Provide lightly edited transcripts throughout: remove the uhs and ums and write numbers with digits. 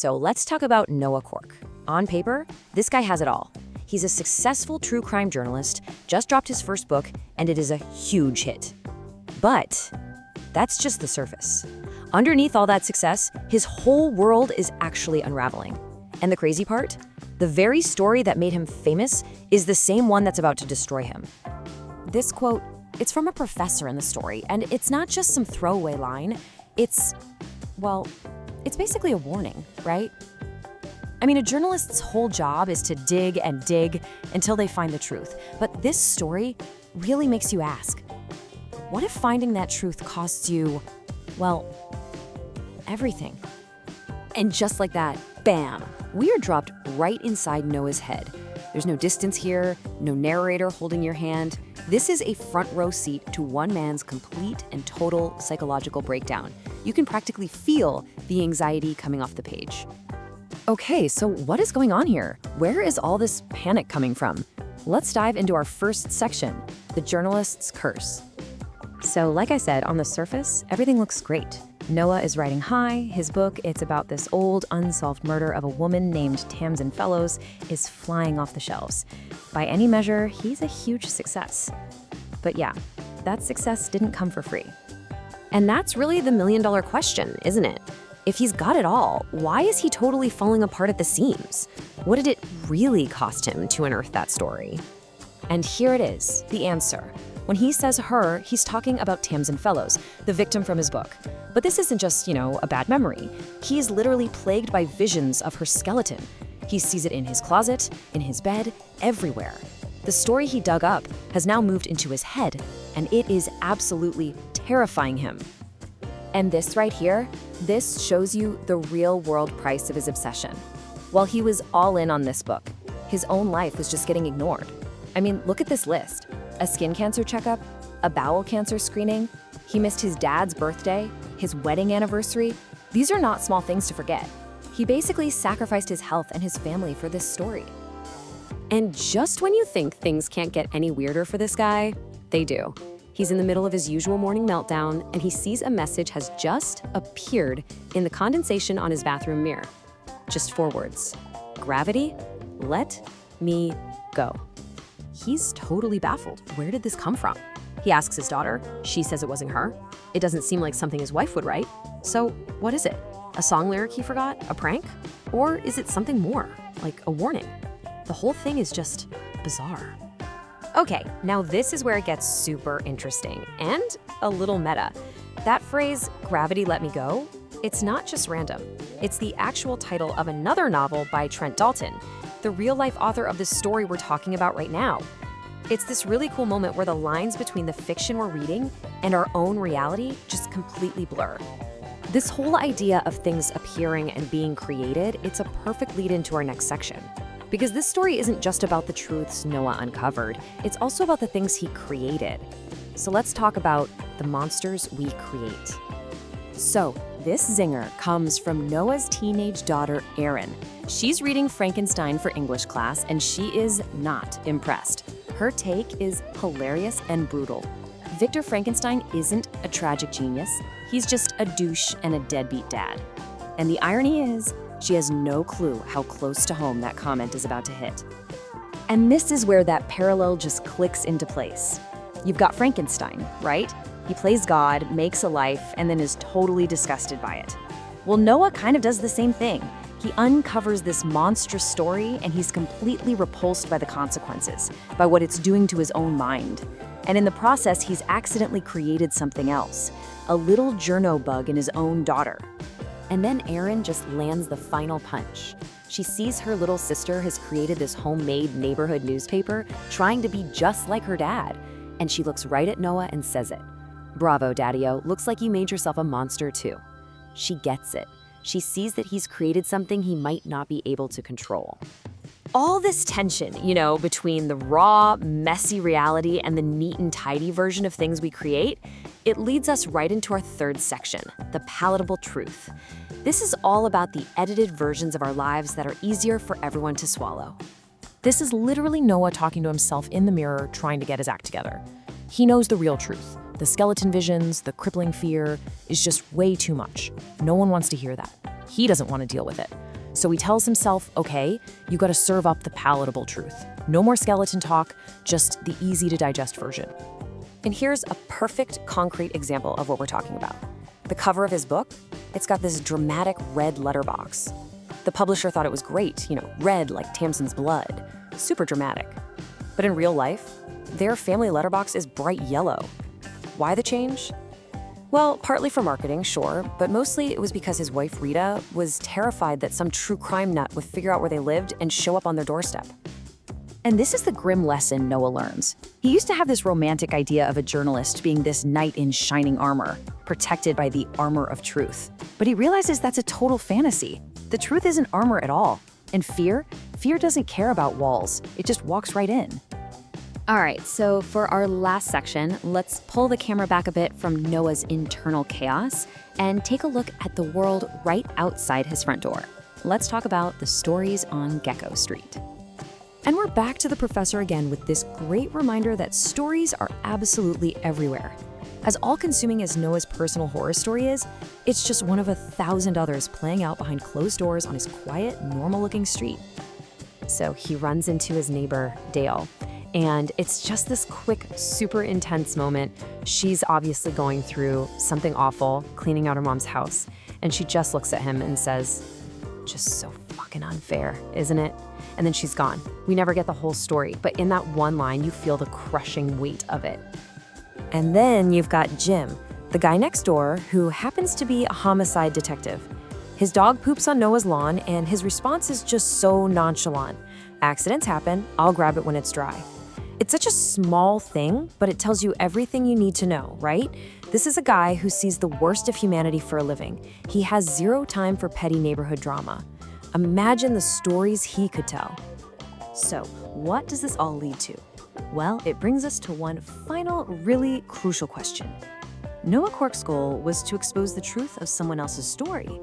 So let's talk about Noah Cork. On paper, this guy has it all. He's a successful true crime journalist, just dropped his first book, and it is a huge hit. But that's just the surface. Underneath all that success, his whole world is actually unraveling. And the crazy part? The very story that made him famous is the same one that's about to destroy him. This quote, it's from a professor in the story, and it's not just some throwaway line. It's basically a warning, right? I mean, a journalist's whole job is to dig and dig until they find the truth. But this story really makes you ask, what if finding that truth costs you, well, everything? And just like that, bam, we are dropped right inside Noah's head. There's no distance here, no narrator holding your hand. This is a front row seat to one man's complete and total psychological breakdown. You can practically feel the anxiety coming off the page. Okay, so what is going on here? Where is all this panic coming from? Let's dive into our first section, the journalist's curse. So like I said, on the surface, everything looks great. Noah is riding high. His book, it's about this old unsolved murder of a woman named Tamsin Fellows, is flying off the shelves. By any measure, he's a huge success. But yeah, that success didn't come for free. And that's really the million-dollar question, isn't it? If he's got it all, why is he totally falling apart at the seams? What did it really cost him to unearth that story? And here it is, the answer. When he says her, he's talking about Tamsin Fellows, the victim from his book. But this isn't just, a bad memory. He is literally plagued by visions of her skeleton. He sees it in his closet, in his bed, everywhere. The story he dug up has now moved into his head, and it is absolutely terrifying him. And this right here, this shows you the real-world price of his obsession. While he was all in on this book, his own life was just getting ignored. I mean, look at this list. A skin cancer checkup, a bowel cancer screening, he missed his dad's birthday, his wedding anniversary. These are not small things to forget. He basically sacrificed his health and his family for this story. And just when you think things can't get any weirder for this guy, they do. He's in the middle of his usual morning meltdown, and he sees a message has just appeared in the condensation on his bathroom mirror. Just 4 words. Gravity, let me go. He's totally baffled. Where did this come from? He asks his daughter. She says it wasn't her. It doesn't seem like something his wife would write. So what is it? A song lyric he forgot? A prank? Or is it something more, like a warning? The whole thing is just bizarre. Okay, now this is where it gets super interesting and a little meta. That phrase, gravity let me go, it's not just random. It's the actual title of another novel by Trent Dalton, the real-life author of the story we're talking about right now. It's this really cool moment where the lines between the fiction we're reading and our own reality just completely blur. This whole idea of things appearing and being created, it's a perfect lead into our next section. Because this story isn't just about the truths Noah uncovered, it's also about the things he created. So let's talk about the monsters we create. So this zinger comes from Noah's teenage daughter, Erin. She's reading Frankenstein for English class, and she is not impressed. Her take is hilarious and brutal. Victor Frankenstein isn't a tragic genius. He's just a douche and a deadbeat dad. And the irony is, she has no clue how close to home that comment is about to hit. And this is where that parallel just clicks into place. You've got Frankenstein, right? He plays God, makes a life, and then is totally disgusted by it. Well, Noah kind of does the same thing. He uncovers this monstrous story, and he's completely repulsed by the consequences, by what it's doing to his own mind. And in the process, he's accidentally created something else, a little journo bug in his own daughter. And then Erin just lands the final punch. She sees her little sister has created this homemade neighborhood newspaper trying to be just like her dad. And she looks right at Noah and says it. Bravo, Daddy-o, looks like you made yourself a monster too. She gets it. She sees that he's created something he might not be able to control. All this tension, between the raw, messy reality and the neat and tidy version of things we create, it leads us right into our third section, the palatable truth. This is all about the edited versions of our lives that are easier for everyone to swallow. This is literally Noah talking to himself in the mirror, trying to get his act together. He knows the real truth. The skeleton visions, the crippling fear is just way too much. No one wants to hear that. He doesn't want to deal with it. So he tells himself, okay, you gotta serve up the palatable truth. No more skeleton talk, just the easy to digest version. And here's a perfect concrete example of what we're talking about. The cover of his book, it's got this dramatic red letterbox. The publisher thought it was great, red like Tamsin's blood. Super dramatic. But in real life, their family letterbox is bright yellow. Why the change? Well, partly for marketing, sure, but mostly it was because his wife Rita was terrified that some true crime nut would figure out where they lived and show up on their doorstep. And this is the grim lesson Noah learns. He used to have this romantic idea of a journalist being this knight in shining armor, protected by the armor of truth. But he realizes that's a total fantasy. The truth isn't armor at all. And fear doesn't care about walls. It just walks right in. All right, so for our last section, let's pull the camera back a bit from Noah's internal chaos and take a look at the world right outside his front door. Let's talk about the stories on Gecko Street. And we're back to the professor again with this great reminder that stories are absolutely everywhere. As all-consuming as Noah's personal horror story is, it's just one of 1,000 others playing out behind closed doors on his quiet, normal-looking street. So he runs into his neighbor, Dale, and it's just this quick, super intense moment. She's obviously going through something awful, cleaning out her mom's house, and she just looks at him and says, "Just so fucking unfair, isn't it?" And then she's gone. We never get the whole story, but in that one line, you feel the crushing weight of it. And then you've got Jim, the guy next door who happens to be a homicide detective. His dog poops on Noah's lawn, and his response is just so nonchalant. Accidents happen, I'll grab it when it's dry. It's such a small thing, but it tells you everything you need to know, right? This is a guy who sees the worst of humanity for a living. He has zero time for petty neighborhood drama. Imagine the stories he could tell. So, what does this all lead to? Well, it brings us to one final, really crucial question. Noah Cork's goal was to expose the truth of someone else's story.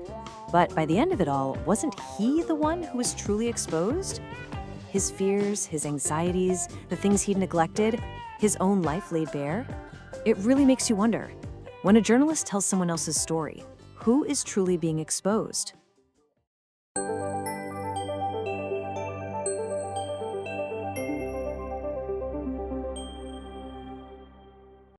But by the end of it all, wasn't he the one who was truly exposed? His fears, his anxieties, the things he'd neglected, his own life laid bare? It really makes you wonder, when a journalist tells someone else's story, who is truly being exposed?